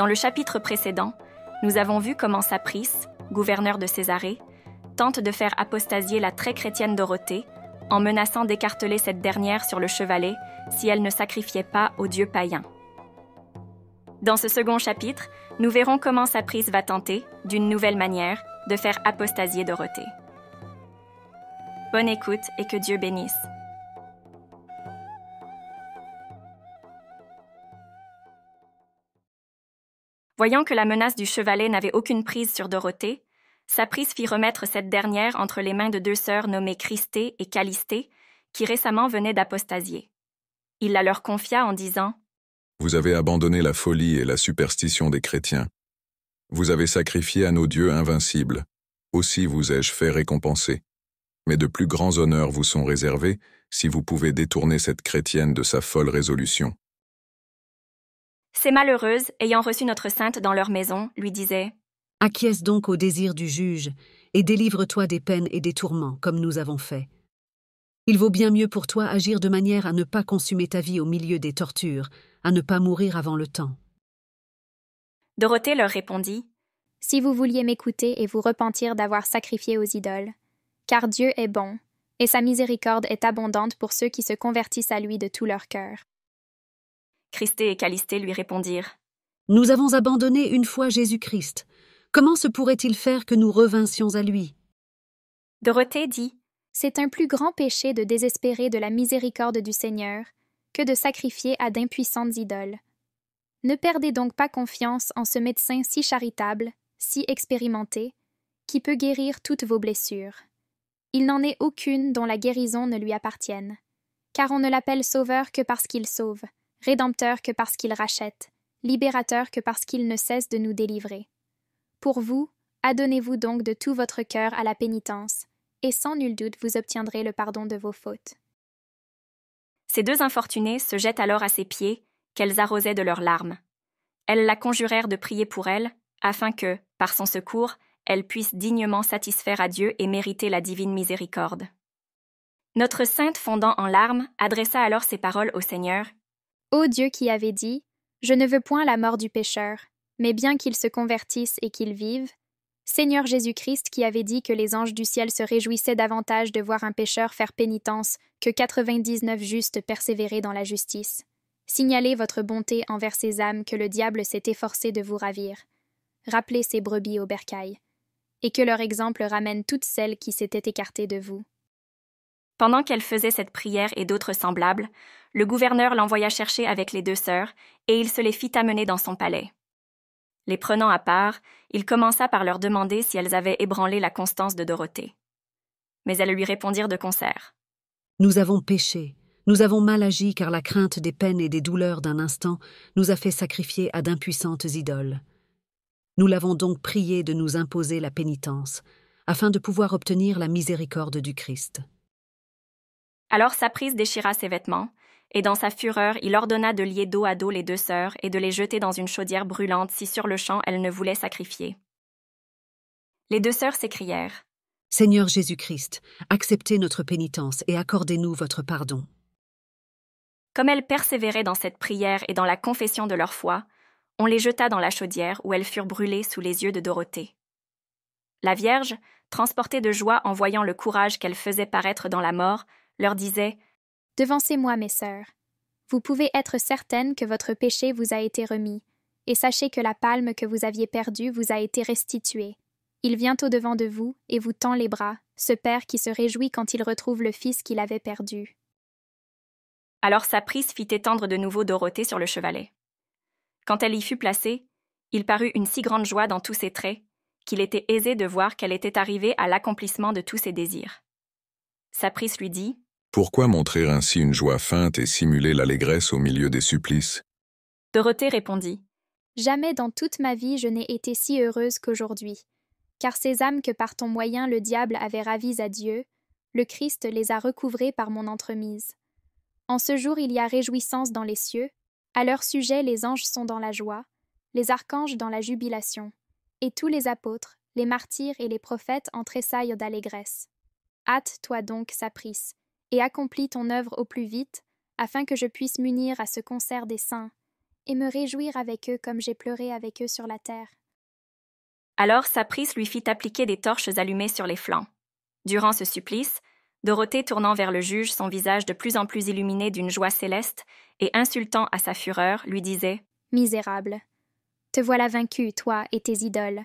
Dans le chapitre précédent, nous avons vu comment Saprice, gouverneur de Césarée, tente de faire apostasier la très chrétienne Dorothée en menaçant d'écarteler cette dernière sur le chevalet si elle ne sacrifiait pas aux dieux païens. Dans ce second chapitre, nous verrons comment Saprice va tenter, d'une nouvelle manière, de faire apostasier Dorothée. Bonne écoute et que Dieu bénisse. Voyant que la menace du chevalet n'avait aucune prise sur Dorothée, Saprice fit remettre cette dernière entre les mains de deux sœurs nommées Christée et Calistée, qui récemment venaient d'apostasier. Il la leur confia en disant « Vous avez abandonné la folie et la superstition des chrétiens. Vous avez sacrifié à nos dieux invincibles. Aussi vous ai-je fait récompenser. Mais de plus grands honneurs vous sont réservés si vous pouvez détourner cette chrétienne de sa folle résolution. » Ces malheureuses, ayant reçu notre sainte dans leur maison, lui disaient « Acquiesce donc au désir du juge et délivre-toi des peines et des tourments, comme nous avons fait. Il vaut bien mieux pour toi agir de manière à ne pas consumer ta vie au milieu des tortures, à ne pas mourir avant le temps. » Dorothée leur répondit « Si vous vouliez m'écouter et vous repentir d'avoir sacrifié aux idoles, car Dieu est bon, et sa miséricorde est abondante pour ceux qui se convertissent à lui de tout leur cœur. » Christée et Calistée lui répondirent « Nous avons abandonné une fois Jésus-Christ. Comment se pourrait-il faire que nous revinssions à lui ?» Dorothée dit « C'est un plus grand péché de désespérer de la miséricorde du Seigneur que de sacrifier à d'impuissantes idoles. Ne perdez donc pas confiance en ce médecin si charitable, si expérimenté, qui peut guérir toutes vos blessures. Il n'en est aucune dont la guérison ne lui appartienne, car on ne l'appelle sauveur que parce qu'il sauve, rédempteur que parce qu'il rachète, libérateur que parce qu'il ne cesse de nous délivrer. Pour vous, adonnez-vous donc de tout votre cœur à la pénitence, et sans nul doute vous obtiendrez le pardon de vos fautes. » Ces deux infortunées se jettent alors à ses pieds, qu'elles arrosaient de leurs larmes. Elles la conjurèrent de prier pour elle, afin que, par son secours, elle puisse dignement satisfaire à Dieu et mériter la divine miséricorde. Notre sainte, fondant en larmes, adressa alors ces paroles au Seigneur. « Ô Dieu qui avait dit, je ne veux point la mort du pécheur, mais bien qu'il se convertisse et qu'il vive, Seigneur Jésus-Christ qui avait dit que les anges du ciel se réjouissaient davantage de voir un pécheur faire pénitence que 99 justes persévérer dans la justice. Signalez votre bonté envers ces âmes que le diable s'est efforcé de vous ravir. Rappelez ces brebis au bercail, et que leur exemple ramène toutes celles qui s'étaient écartées de vous. » Pendant qu'elle faisait cette prière et d'autres semblables, le gouverneur l'envoya chercher avec les deux sœurs, et il se les fit amener dans son palais. Les prenant à part, il commença par leur demander si elles avaient ébranlé la constance de Dorothée. Mais elles lui répondirent de concert. « Nous avons péché, nous avons mal agi car la crainte des peines et des douleurs d'un instant nous a fait sacrifier à d'impuissantes idoles. Nous l'avons donc prié de nous imposer la pénitence, afin de pouvoir obtenir la miséricorde du Christ. » Alors Saprice déchira ses vêtements, et dans sa fureur, il ordonna de lier dos à dos les deux sœurs et de les jeter dans une chaudière brûlante si sur-le-champ elles ne voulaient sacrifier. Les deux sœurs s'écrièrent « Seigneur Jésus-Christ, acceptez notre pénitence et accordez-nous votre pardon. » Comme elles persévéraient dans cette prière et dans la confession de leur foi, on les jeta dans la chaudière où elles furent brûlées sous les yeux de Dorothée. La Vierge, transportée de joie en voyant le courage qu'elle faisait paraître dans la mort, leur disait « Devancez-moi, mes sœurs. Vous pouvez être certaines que votre péché vous a été remis, et sachez que la palme que vous aviez perdue vous a été restituée. Il vient au-devant de vous et vous tend les bras, ce père qui se réjouit quand il retrouve le fils qu'il avait perdu. » Alors Saprice fit étendre de nouveau Dorothée sur le chevalet. Quand elle y fut placée, il parut une si grande joie dans tous ses traits qu'il était aisé de voir qu'elle était arrivée à l'accomplissement de tous ses désirs. Saprice lui dit « Pourquoi montrer ainsi une joie feinte et simuler l'allégresse au milieu des supplices ?» Dorothée répondit « Jamais dans toute ma vie je n'ai été si heureuse qu'aujourd'hui, car ces âmes que par ton moyen le diable avait ravies à Dieu, le Christ les a recouvrées par mon entremise. En ce jour il y a réjouissance dans les cieux, à leur sujet les anges sont dans la joie, les archanges dans la jubilation, et tous les apôtres, les martyrs et les prophètes en tressaillent d'allégresse. Hâte-toi donc, Saprice, et accomplis ton œuvre au plus vite, afin que je puisse m'unir à ce concert des saints, et me réjouir avec eux comme j'ai pleuré avec eux sur la terre. » Alors Saprice lui fit appliquer des torches allumées sur les flancs. Durant ce supplice, Dorothée, tournant vers le juge son visage de plus en plus illuminé d'une joie céleste et insultant à sa fureur, lui disait « Misérable, te voilà vaincu, toi et tes idoles. »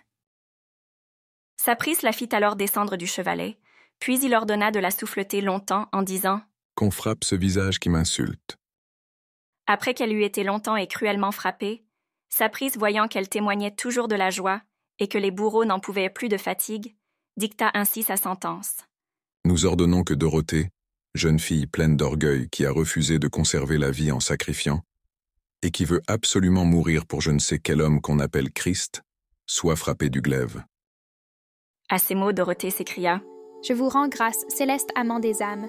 Saprice la fit alors descendre du chevalet, puis il ordonna de la souffleter longtemps en disant « Qu'on frappe ce visage qui m'insulte. » Après qu'elle eut été longtemps et cruellement frappée, Saprice, voyant qu'elle témoignait toujours de la joie et que les bourreaux n'en pouvaient plus de fatigue, dicta ainsi sa sentence. Nous ordonnons que Dorothée, jeune fille pleine d'orgueil qui a refusé de conserver la vie en sacrifiant, et qui veut absolument mourir pour je ne sais quel homme qu'on appelle Christ, soit frappée du glaive. À ces mots, Dorothée s'écria « Je vous rends grâce, céleste amant des âmes,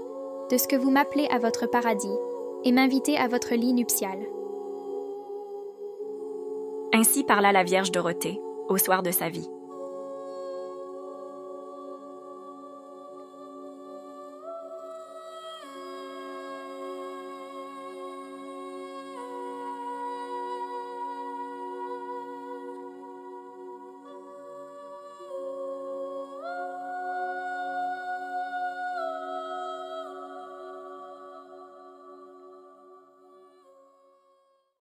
de ce que vous m'appelez à votre paradis et m'invitez à votre lit nuptial. » Ainsi parla la Vierge Dorothée, au soir de sa vie.